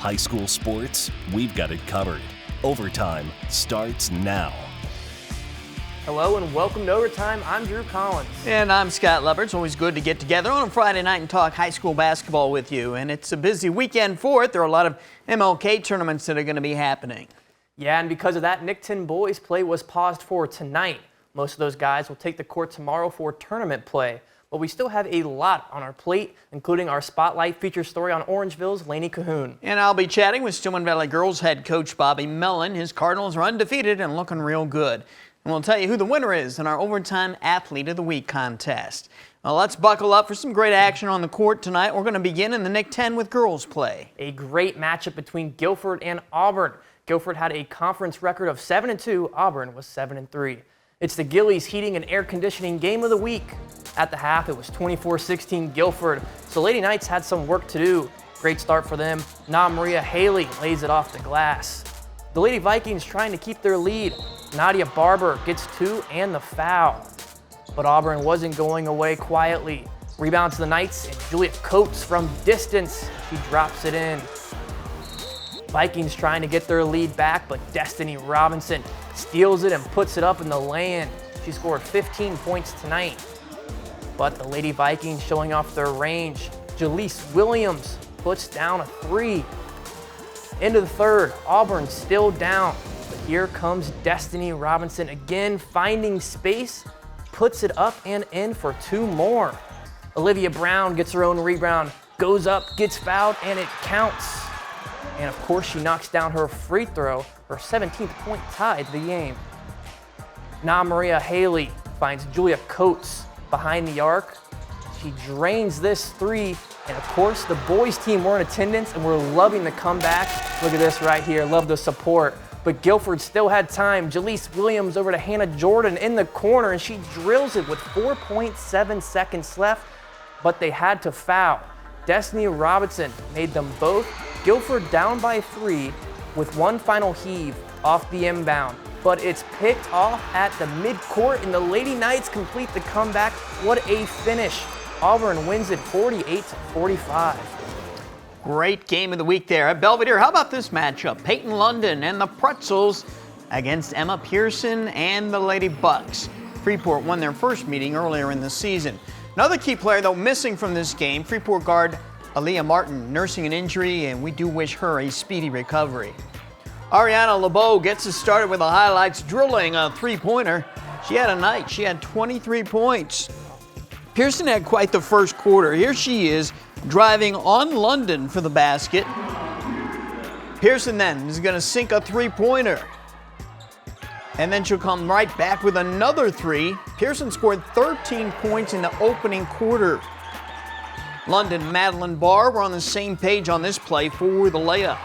High school sports, we've got it covered. Overtime starts now. Hello and welcome to Overtime. I'm Drew Collins. And I'm Scott Leopard. It's always good to get together on a Friday night and talk high school basketball with you. And it's a busy weekend for it. There are a lot of MLK tournaments that are going to be happening. Yeah, and because of that, Nickton boys play was paused for tonight. Most of those guys will take the court tomorrow for tournament play. But we still have a lot on our plate, including our Spotlight feature story on Orangeville's Laney Cahoon. And I'll be chatting with Stillman Valley Girls head coach Bobby Melon. His Cardinals are undefeated and looking real good. And we'll tell you who the winner is in our Overtime Athlete of the Week contest. Well, let's buckle up for some great action on the court tonight. We're going to begin in the Nick 10 with girls play. A great matchup between Guilford and Auburn. Guilford had a conference record of 7-2. Auburn was 7-3. It's the Gillies Heating and Air Conditioning Game of the Week. At the half, it was 24-16 Guilford, so Lady Knights had some work to do. Great start for them. Maria Haley lays it off the glass. The Lady Vikings trying to keep their lead. Nadia Barber gets two and the foul. But Auburn wasn't going away quietly. Rebound to the Knights, and Julia Coates from distance. She drops it in. Vikings trying to get their lead back, but Destiny Robinson steals it and puts it up in the lane. She scored 15 points tonight. But the Lady Vikings showing off their range. Jaleese Williams puts down a three. Into the third, Auburn still down. But here comes Destiny Robinson again, finding space, puts it up and in for two more. Olivia Brown gets her own rebound, goes up, gets fouled, and it counts. And of course, she knocks down her free throw, her 17th point tied the game. Maria Haley finds Julia Coates behind the arc. She drains this three, and of course the boys team were in attendance and were loving the comeback. Look at this right here, love the support. But Guilford still had time. Jaleese Williams over to Hannah Jordan in the corner, and she drills it with 4.7 seconds left, but they had to foul. Destiny Robinson made them both. Guilford down by three with one final heave off the inbound. But it's picked off at the midcourt, and the Lady Knights complete the comeback. What a finish. Auburn wins it 48-45. Great game of the week there at Belvedere. How about this matchup? Peyton London and the Pretzels against Emma Pearson and the Lady Bucks. Freeport won their first meeting earlier in the season. Another key player, though, missing from this game, Freeport guard Aaliyah Martin, nursing an injury, and we do wish her a speedy recovery. Ariana LeBeau gets us started with the highlights, drilling a three-pointer. She had a night. She had 23 points. Pearson had quite the first quarter. Here she is driving on London for the basket. Pearson then is going to sink a three-pointer. And then she'll come right back with another three. Pearson scored 13 points in the opening quarter. London, Madeline Barr were on the same page on this play for the layup.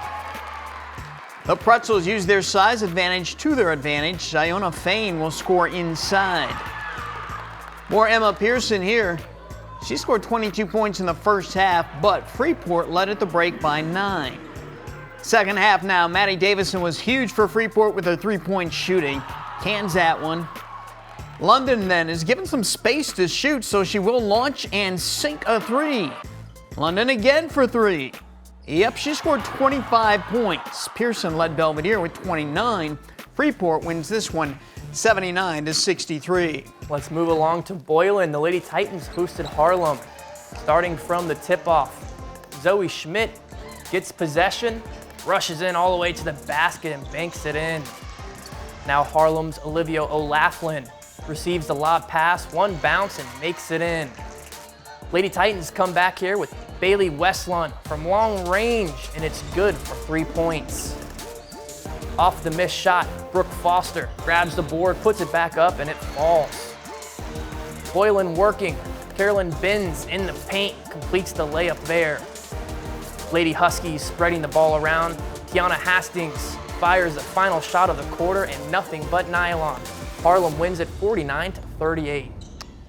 The Pretzels use their size advantage to their advantage. Iona Fain will score inside. More Emma Pearson here. She scored 22 points in the first half, but Freeport led at the break by 9. Second half now, Maddie Davison was huge for Freeport with her three-point shooting. Cans that one. London then is given some space to shoot, so she will launch and sink a three. London again for three. Yep, she scored 25 points. Pearson led Belvedere with 29. Freeport wins this one 79-63. Let's move along to Boylan. The Lady Titans hosted Harlem. Starting from the tip-off, Zoe Schmidt gets possession, rushes in all the way to the basket and banks it in. Now Harlem's Olivia O'Laughlin receives the lob pass, one bounce, and makes it in. Lady Titans come back here with Bailey Westlund from long range, and it's good for 3 points. Off the missed shot, Brooke Foster grabs the board, puts it back up, and it falls. Boylan working. Carolyn Binns in the paint, completes the layup there. Lady Huskies spreading the ball around. Tiana Hastings fires the final shot of the quarter, and nothing but nylon. Harlem wins it 49-38.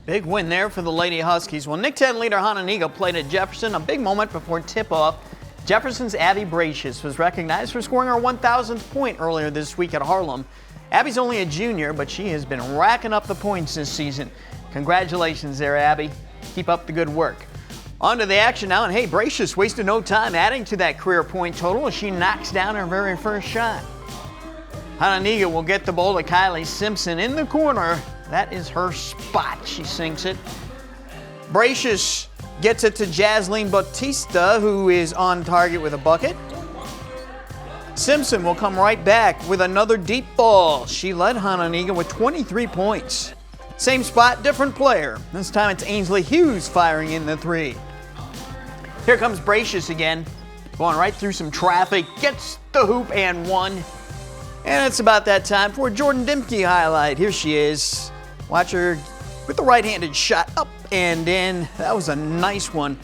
Big win there for the Lady Huskies. Well, Nick 10 leader Hananiga played at Jefferson. A big moment before tip-off. Jefferson's Abby Bracious was recognized for scoring her 1,000th point earlier this week at Harlem. Abby's only a junior, but she has been racking up the points this season. Congratulations there, Abby. Keep up the good work. On to the action now, and hey, Bracious wasted no time adding to that career point total as she knocks down her very first shot. Hananiga will get the ball to Kylie Simpson in the corner. That is her spot. She sinks it. Bracious gets it to Jasleen Bautista, who is on target with a bucket. Simpson will come right back with another deep ball. She led Hananiga with 23 points. Same spot, different player. This time it's Ainsley Hughes firing in the three. Here comes Bracious again, going right through some traffic, gets the hoop and one. And it's about that time for a Jordan Dimke highlight. Here she is. Watch her with the right-handed shot up and in. That was a nice one.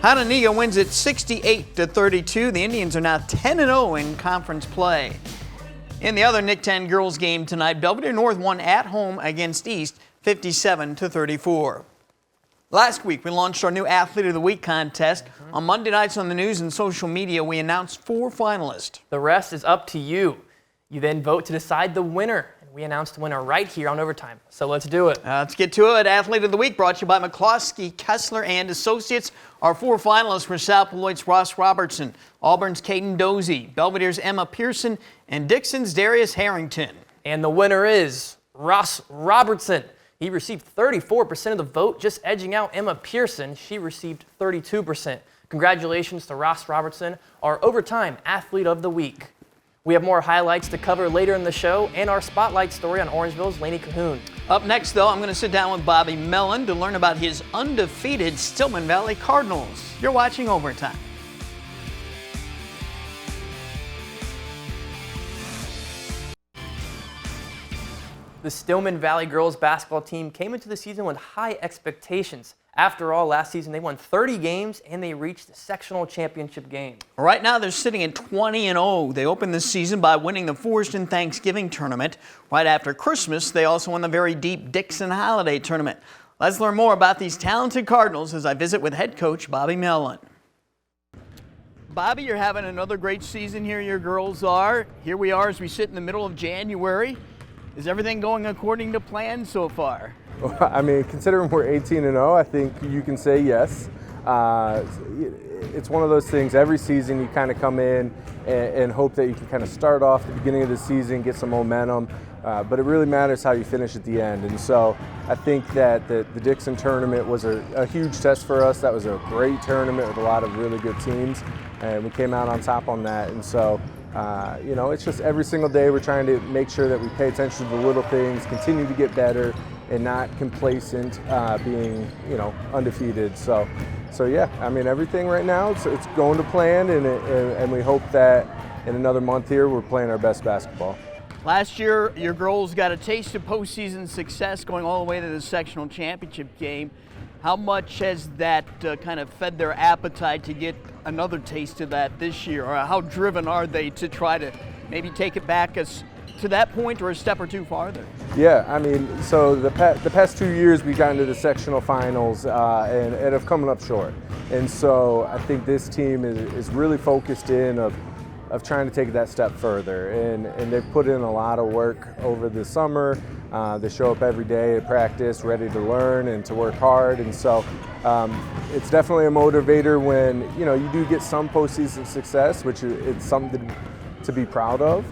Hananiga wins it 68-32. The Indians are now 10-0 in conference play. In the other Nick 10 girls game tonight, Belvedere North won at home against East 57-34. Last week, we launched our new Athlete of the Week contest. On Monday nights on the news and social media, we announced 4 finalists. The rest is up to you. You then vote to decide the winner. And we announced the winner right here on Overtime. So let's do it. Let's get to it. Athlete of the Week brought to you by McCloskey, Kessler, and Associates. Our 4 finalists were South Beloit's Ross Robertson, Auburn's Caden Dozie, Belvedere's Emma Pearson, and Dixon's Darius Harrington. And the winner is Ross Robertson. He received 34% of the vote, just edging out Emma Pearson. She received 32%. Congratulations to Ross Robertson, our Overtime Athlete of the Week. We have more highlights to cover later in the show and our spotlight story on Orangeville's Laney Cahoon. Up next, though, I'm going to sit down with Bobby Melon to learn about his undefeated Stillman Valley Cardinals. You're watching Overtime. The Stillman Valley girls basketball team came into the season with high expectations. After all, last season they won 30 games and they reached the sectional championship game. Right now they're sitting at 20-0. They opened the season by winning the Forston Thanksgiving tournament. Right after Christmas, they also won the very deep Dixon Holiday tournament. Let's learn more about these talented Cardinals as I visit with head coach Bobby Melon. Bobby, you're having another great season here, your girls are. Here we are as we sit in the middle of January. Is everything going according to plan so far? I mean, considering we're 18-0, I think you can say yes. It's one of those things, every season you kind of come in and hope that you can kind of start off the beginning of the season, get some momentum, but it really matters how you finish at the end. And so I think that the Dixon tournament was a huge test for us. That was a great tournament with a lot of really good teams, and we came out on top on that. And so you know, it's just every single day we're trying to make sure that we pay attention to the little things, continue to get better, and not complacent, being, you know, undefeated. So yeah, I mean, everything right now, it's going to plan, and we hope that in another month here we're playing our best basketball. Last year, your girls got a taste of postseason success going all the way to the sectional championship game. How much has that kind of fed their appetite to get another taste of that this year? Or how driven are they to try to maybe take it back to that point or a step or two farther? Yeah, I mean, so the past 2 years we've gotten to the sectional finals and have come up short. And so I think this team is really focused in of trying to take that step further. And they've put in a lot of work over the summer. They show up every day at practice, ready to learn and to work hard. And so it's definitely a motivator when, you know, you do get some postseason success, which it's something to be proud of,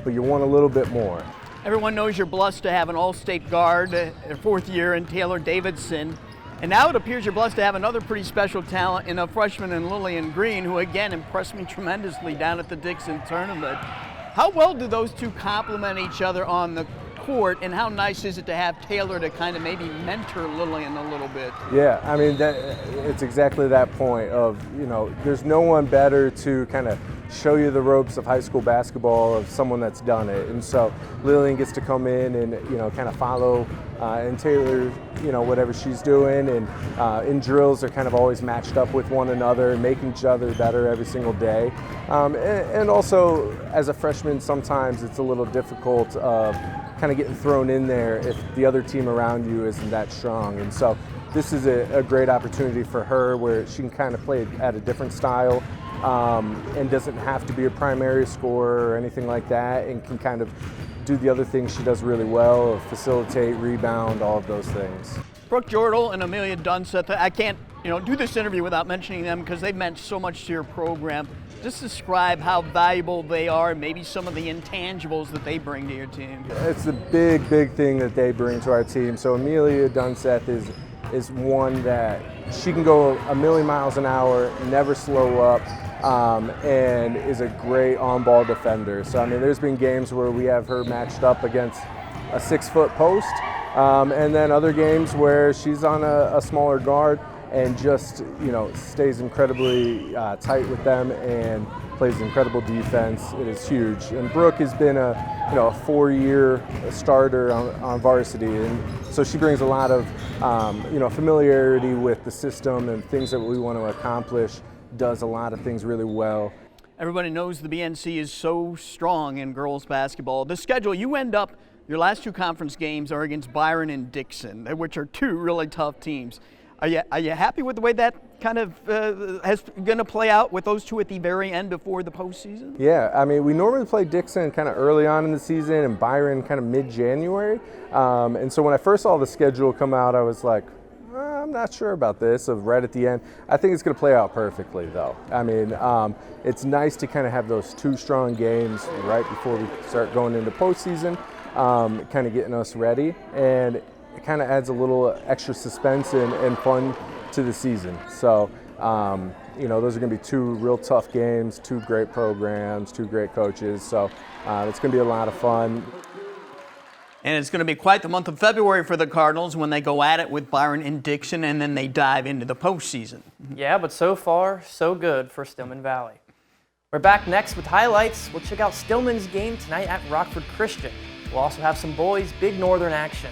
but you want a little bit more. Everyone knows you're blessed to have an all-state guard, fourth year in Taylor Davidson. And now it appears you're blessed to have another pretty special talent in a freshman in Lillian Green, who again impressed me tremendously down at the Dixon tournament. How well do those two complement each other on the court, and how nice is it to have Taylor to kind of maybe mentor Lillian a little bit? Yeah, I mean, it's exactly that point of, you know, there's no one better to kind of show you the ropes of high school basketball of someone that's done it. And so Lillian gets to come in and, you know, kind of follow and Taylor, you know, whatever she's doing. And in drills, they're kind of always matched up with one another and making each other better every single day. And also, as a freshman, sometimes it's a little difficult kind of getting thrown in there if the other team around you isn't that strong. And so this is a great opportunity for her where she can kind of play at a different style and doesn't have to be a primary scorer or anything like that, and can kind of do the other things she does really well, facilitate, rebound, all of those things. Brooke Jordal and Amelia Dunseth, I can't do this interview without mentioning them because they've meant so much to your program. Just describe how valuable they are and maybe some of the intangibles that they bring to your team. It's the big thing that they bring to our team. So Amelia Dunseth is one that she can go a million miles an hour, never slow up, and is a great on-ball defender. So I mean, there's been games where we have her matched up against a 6-foot post, and then other games where she's on a smaller guard and just stays incredibly tight with them and plays incredible defense. It is huge. And Brooke has been a 4-year starter on varsity, and so she brings a lot of familiarity with the system and things that we want to accomplish. Does a lot of things really well. Everybody knows the BNC is so strong in girls basketball. The schedule, you end up, your last 2 conference games are against Byron and Dixon, which are 2 really tough teams. Are you happy with the way that kind of is going to play out with those 2 at the very end before the postseason? Yeah, I mean, we normally play Dixon kind of early on in the season and Byron kind of mid-January. And so when I first saw the schedule come out, I was like, I'm not sure about this, right at the end. I think it's going to play out perfectly, though. I mean, it's nice to kind of have those 2 strong games right before we start going into postseason, kind of getting us ready. And it kind of adds a little extra suspense and fun to the season. So, those are going to be 2 real tough games, 2 great programs, 2 great coaches. So it's going to be a lot of fun. And it's going to be quite the month of February for the Cardinals when they go at it with Byron and Dixon, and then they dive into the postseason. Yeah, but so far, so good for Stillman Valley. We're back next with highlights. We'll check out Stillman's game tonight at Rockford Christian. We'll also have some boys' Big Northern action.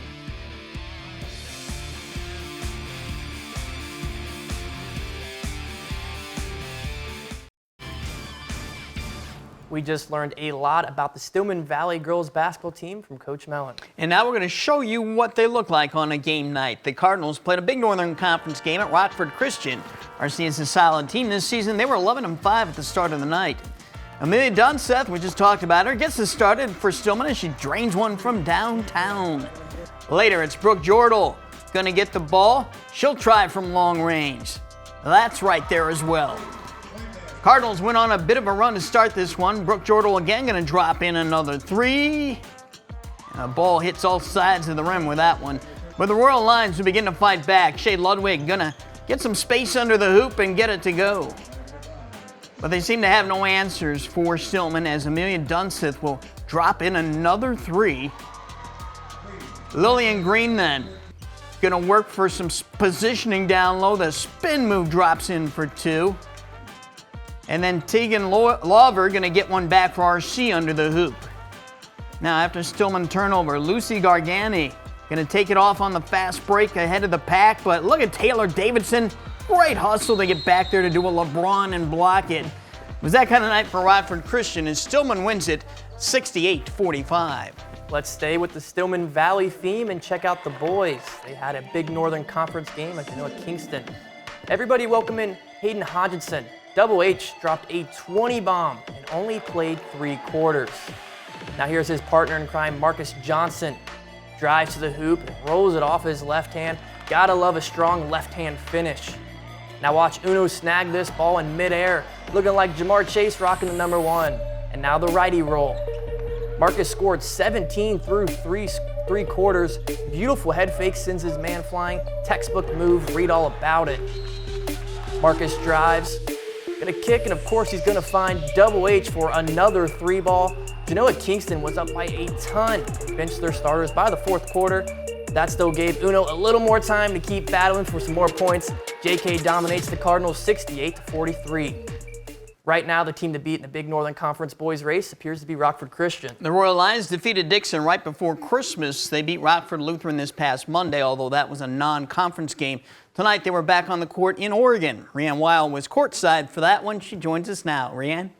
We just learned a lot about the Stillman Valley girls basketball team from Coach Melon. And now we're going to show you what they look like on a game night. The Cardinals played a Big Northern Conference game at Rockford Christian. RC is a solid team this season. They were 11-5 at the start of the night. Amelia Dunseth, we just talked about her, gets us started for Stillman as she drains one from downtown. Later, it's Brooke Jordal going to get the ball. She'll try from long range. That's right there as well. Cardinals went on a bit of a run to start this one. Brooke Jordal again going to drop in another 3. And the ball hits all sides of the rim with that one. But the Royal Lions will begin to fight back. Shea Ludwig going to get some space under the hoop and get it to go. But they seem to have no answers for Stillman as Amelia Dunseth will drop in another 3. Lillian Green then going to work for some positioning down low. The spin move drops in for 2. And then Tegan Lawver going to get one back for RC under the hoop. Now after Stillman turnover, Lucy Gargani going to take it off on the fast break ahead of the pack. But look at Taylor Davidson. Great hustle to get back there to do a LeBron and block it. It was that kind of night for Rockford Christian as Stillman wins it 68-45. Let's stay with the Stillman Valley theme and check out the boys. They had a Big Northern Conference game at Kingston. Everybody welcome in Hayden Hodgson. Double H dropped a 20 bomb and only played 3 quarters. Now here's his partner in crime, Marcus Johnson. Drives to the hoop and rolls it off his left hand. Gotta love a strong left hand finish. Now watch Uno snag this ball in midair, looking like Jamar Chase rocking the number 1. And now the righty roll. Marcus scored 17 through 3 quarters. Beautiful head fake sends his man flying. Textbook move, read all about it. Marcus drives. Gonna kick, and of course he's gonna find Double H for another 3 ball. Genoa Kingston was up by a ton. Benched their starters by the 4th quarter. That still gave Uno a little more time to keep battling for some more points. JK dominates the Cardinals 68-43. Right now, the team to beat in the Big Northern Conference boys race appears to be Rockford Christian. The Royal Lions defeated Dixon right before Christmas. They beat Rockford Lutheran this past Monday, although that was a non-conference game. Tonight, they were back on the court in Oregon. Rianne Weil was courtside for that one. She joins us now. Rianne?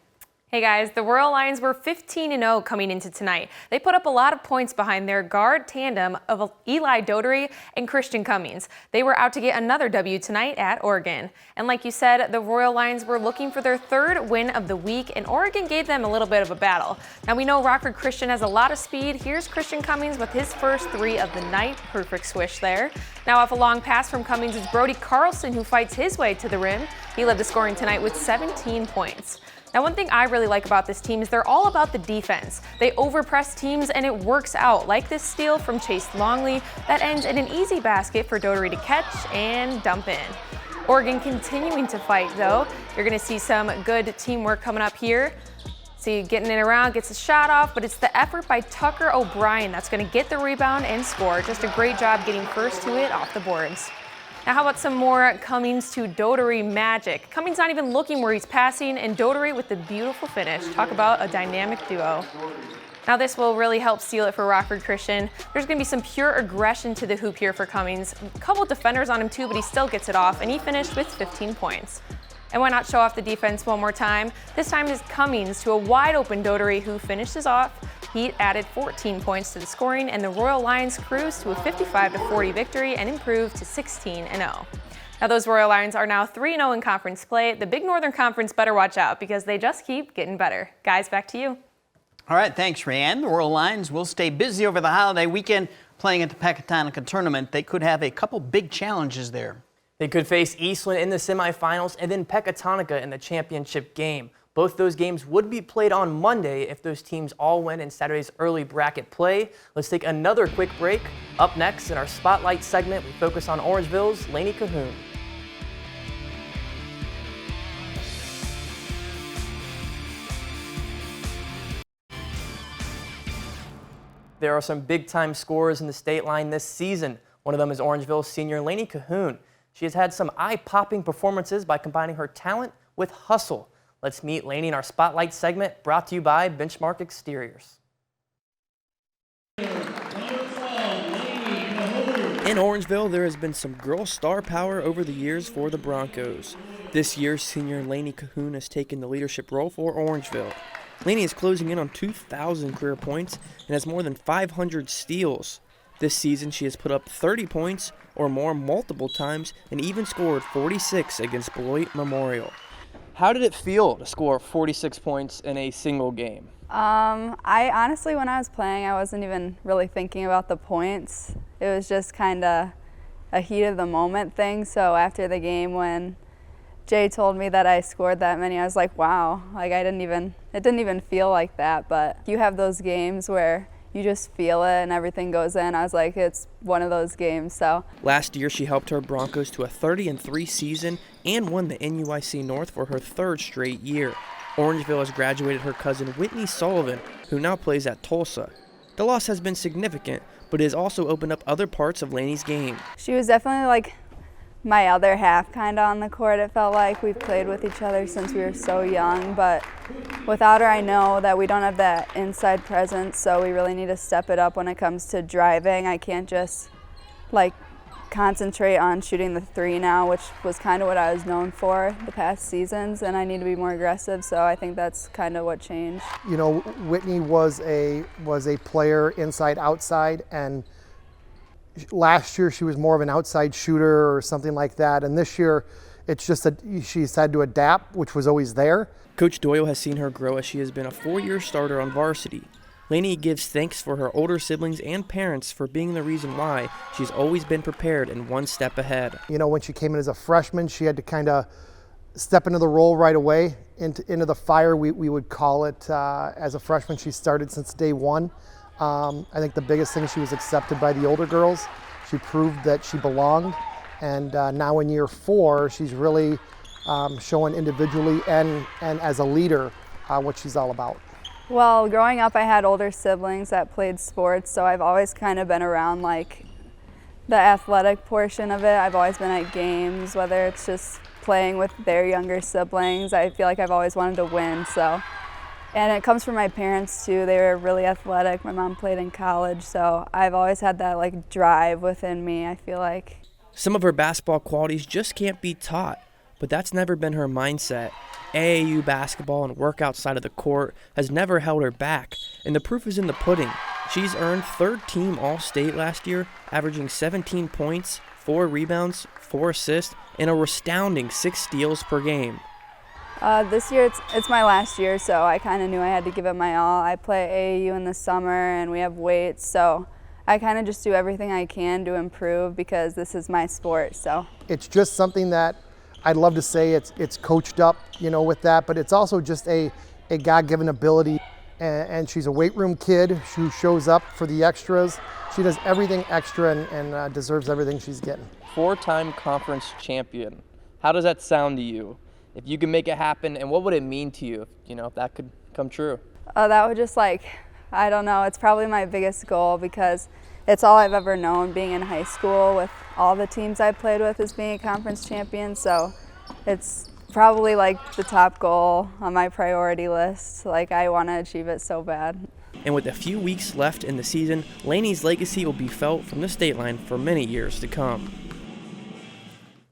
Hey guys, the Royal Lions were 15-0 coming into tonight. They put up a lot of points behind their guard tandem of Eli Dodery and Christian Cummings. They were out to get another W tonight at Oregon. And like you said, the Royal Lions were looking for their third win of the week, and Oregon gave them a little bit of a battle. Now we know Rockford Christian has a lot of speed. Here's Christian Cummings with his first three of the night. Perfect swish there. Now off a long pass from Cummings is Brody Carlson, who fights his way to the rim. He led the scoring tonight with 17 points. Now, one thing I really like about this team is they're all about the defense. They overpress teams and it works out, like this steal from Chase Longley that ends in an easy basket for Dodery to catch and dump in. Oregon continuing to fight though. You're gonna see some good teamwork coming up here. See, getting it around, gets a shot off, but it's the effort by Tucker O'Brien that's gonna get the rebound and score. Just a great job getting first to it off the boards. Now how about some more Cummings to Dodery magic? Cummings not even looking where he's passing, and Dodery with the beautiful finish. Talk about a dynamic duo. Now this will really help seal it for Rockford Christian. There's going to be some pure aggression to the hoop here for Cummings. A couple defenders on him too, but he still gets it off, and he finished with 15 points. And why not show off the defense one more time? This time is Cummings to a wide open Dodery who finishes off. He added 14 points to the scoring, and the Royal Lions cruised to a 55-40 victory and improved to 16-0. Now those Royal Lions are now 3-0 in conference play. The Big Northern Conference better watch out because they just keep getting better. Guys, back to you. All right, thanks, Rayanne. The Royal Lions will stay busy over the holiday weekend playing at the Pecatonica Tournament. They could have a couple big challenges there. They could face Eastland in the semifinals and then Pecatonica in the championship game. Both those games would be played on Monday if those teams all win in Saturday's early bracket play. Let's take another quick break. Up next in our Spotlight segment, we focus on Orangeville's Lainey Cahoon. There are some big-time scorers in the state line this season. One of them is Orangeville's senior Lainey Cahoon. She has had some eye-popping performances by combining her talent with hustle. Let's meet Lainey in our Spotlight segment, brought to you by Benchmark Exteriors. In Orangeville, there has been some girl star power over the years for the Broncos. This year, senior Lainey Cahoon has taken the leadership role for Orangeville. Lainey is closing in on 2,000 career points and has more than 500 steals. This season, she has put up 30 points or more multiple times and even scored 46 against Beloit Memorial. How did it feel to score 46 points in a single game? I honestly, when I was playing, I wasn't even really thinking about the points. It was just kind of a heat of the moment thing. So after the game, when Jay told me that I scored that many, I was like, wow, like it didn't even feel like that. But you have those games where you just feel it and everything goes in. I was like, it's one of those games. So last year, she helped her Broncos to a 30-3 season and won the NUIC North for her third straight year. Orangeville has graduated her cousin Whitney Sullivan, who now plays at Tulsa. The loss has been significant, but it has also opened up other parts of Lainey's game. She was definitely like my other half kind of on the court. It felt like we've played with each other since we were so young, but without her, I know that we don't have that inside presence, so we really need to step it up when it comes to driving. I can't just like concentrate on shooting the three now, which was kind of what I was known for the past seasons, and I need to be more aggressive, so I think that's kind of what changed. You know, Whitney was a player inside outside, and last year she was more of an outside shooter or something like that, and this year it's just that she's had to adapt, which was always there. Coach Doyle has seen her grow as she has been a 4-year starter on varsity. Lainey gives thanks for her older siblings and parents for being the reason why she's always been prepared and one step ahead. You know, when she came in as a freshman, she had to kind of step into the role right away, into the fire, we would call it. As a freshman, she started since day one. I think the biggest thing, she was accepted by the older girls. She proved that she belonged, and now in year 4, she's really showing individually and as a leader what she's all about. Well, growing up, I had older siblings that played sports, so I've always kind of been around like the athletic portion of it. I've always been at games, whether it's just playing with their younger siblings. I feel like I've always wanted to win, so. And it comes from my parents too. They were really athletic. My mom played in college, so I've always had that like drive within me, I feel like. Some of her basketball qualities just can't be taught, but that's never been her mindset. AAU basketball and work outside of the court has never held her back, and the proof is in the pudding. She's earned third-team All-State last year, averaging 17 points, 4 rebounds, 4 assists, and a astounding 6 steals per game. This year it's my last year, so I kind of knew I had to give it my all. I play AAU in the summer and we have weights, so I kind of just do everything I can to improve because this is my sport. So It's just something that I'd love to say it's coached up, with that, but it's also just a God-given ability. And she's a weight room kid who shows up for the extras. She does everything extra and deserves everything she's getting. 4-time conference champion. How does that sound to you? If you could make it happen, and what would it mean to you, if that could come true? that would just I don't know, it's probably my biggest goal because it's all I've ever known being in high school with all the teams I played with is being a conference champion. So it's probably the top goal on my priority list. I want to achieve it so bad. And with a few weeks left in the season, Laney's legacy will be felt from the state line for many years to come.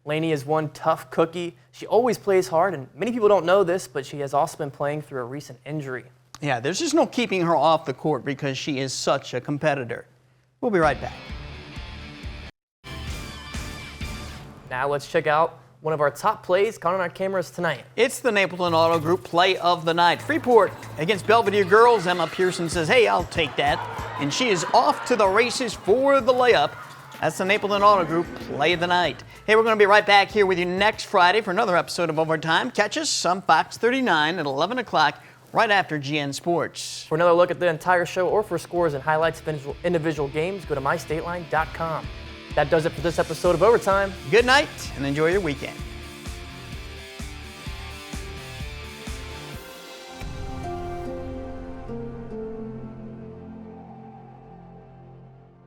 Laney is one tough cookie. She always plays hard, and many people don't know this, but she has also been playing through a recent injury. Yeah, there's just no keeping her off the court because she is such a competitor. We'll be right back. Now let's check out one of our top plays caught on our cameras tonight. It's the Napleton Auto Group play of the night. Freeport against Belvedere girls. Emma Pearson says, hey, I'll take that. And she is off to the races for the layup. That's the Napleton Auto Group play of the night. Hey, we're going to be right back here with you next Friday for another episode of Overtime. Catch us on Fox 39 at 11 o'clock right after GN Sports. For another look at the entire show or for scores and highlights of individual games, go to mystateline.com. That does it for this episode of Overtime. Good night and enjoy your weekend.